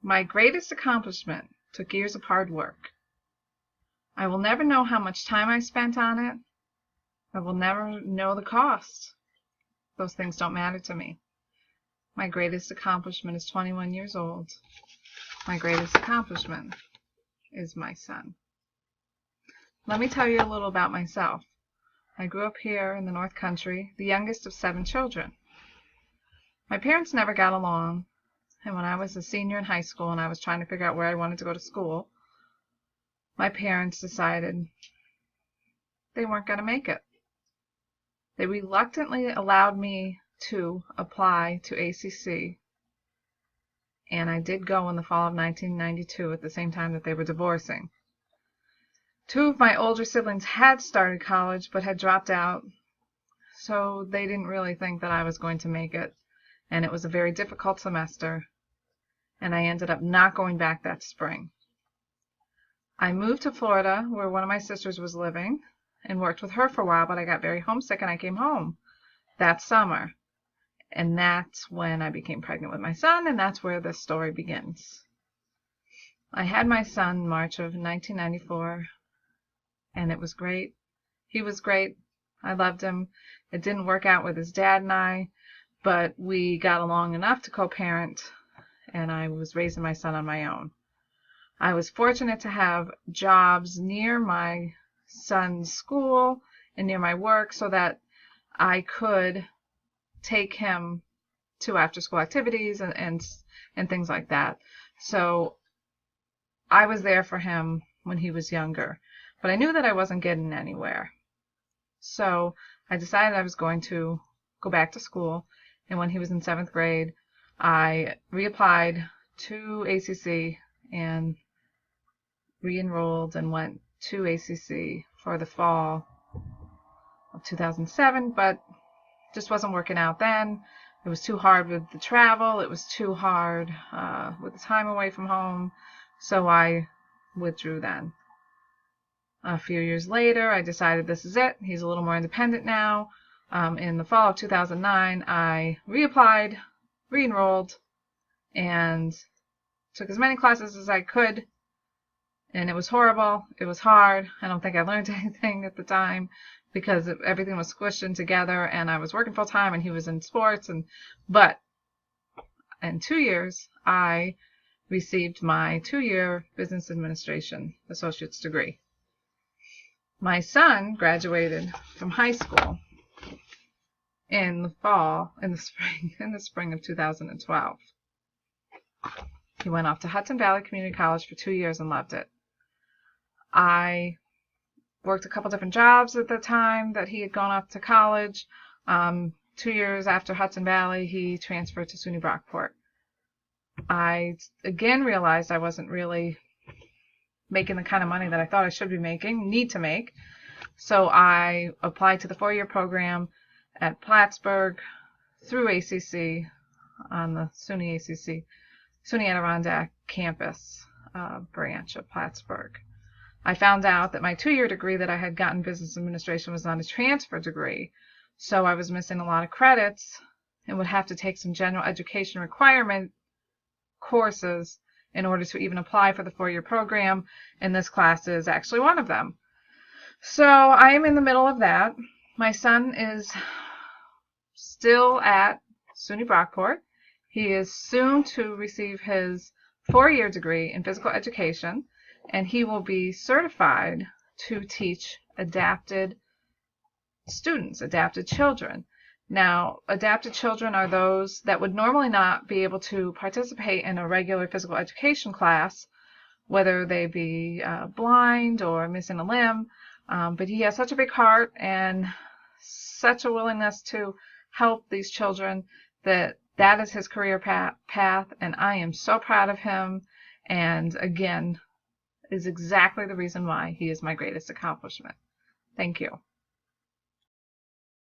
My greatest accomplishment took years of hard work. I will never know how much time I spent on it. I will never know the cost. Those things don't matter to me. My greatest accomplishment is 21 years old. My greatest accomplishment is my son. Let me tell you a little about myself. I grew up here in the North Country, the youngest of 7 children. My parents never got along, and when I was a senior in high school and I was trying to figure out where I wanted to go to school, my parents decided they weren't going to make it. They reluctantly allowed me to apply to ACC, and I did go in the fall of 1992 at the same time that they were divorcing. 2 of my older siblings had started college but had dropped out, so they didn't really think that I was going to make it, and it was a very difficult semester, and I ended up not going back that spring. I moved to Florida, where one of my sisters was living, and worked with her for a while, but I got very homesick and I came home that summer. And that's when I became pregnant with my son, and that's where this story begins. I had my son in March of 1994, and it was great. He was great. I loved him. It didn't work out with his dad and I, but we got along enough to co-parent, and I was raising my son on my own. I was fortunate to have jobs near my son's school and near my work so that I could take him to after-school activities and things like that. So I was there for him when he was younger, but I knew that I wasn't getting anywhere. So I decided I was going to go back to school, and when he was in 7th grade, I reapplied to ACC and re-enrolled and went to ACC for the fall of 2007, but just wasn't working out then. It was too hard with the travel. It was too hard with the time away from home, so I withdrew then. A few years later, I decided this is it. He's a little more independent now. In the fall of 2009, I reapplied, re-enrolled, and took as many classes as I could. And it was horrible. It was hard. I don't think I learned anything at the time because everything was squished in together, and I was working full time and he was in sports. But in 2 years, I received my 2-year business administration associate's degree. My son graduated from high school in the spring of 2012. He went off to Hudson Valley Community College for 2 years and loved it. I worked a couple different jobs at the time that he had gone off to college. 2 years after Hudson Valley, he transferred to SUNY Brockport. I again realized I wasn't really making the kind of money that I thought I should be need to make. So I applied to the 4-year program at Plattsburgh through ACC on the SUNY Adirondack campus branch of Plattsburgh. I found out that my 2-year degree that I had gotten business administration was not a transfer degree, so I was missing a lot of credits and would have to take some general education requirement courses in order to even apply for the 4-year program, and this class is actually one of them. So I am in the middle of that. My son is still at SUNY Brockport. He is soon to receive his 4-year degree in physical education, and he will be certified to teach adapted students, adapted children. Now, adapted children are those that would normally not be able to participate in a regular physical education class, whether they be blind or missing a limb, but he has such a big heart and such a willingness to help these children that is his career path, and I am so proud of him, and again, is exactly the reason why he is my greatest accomplishment. Thank you.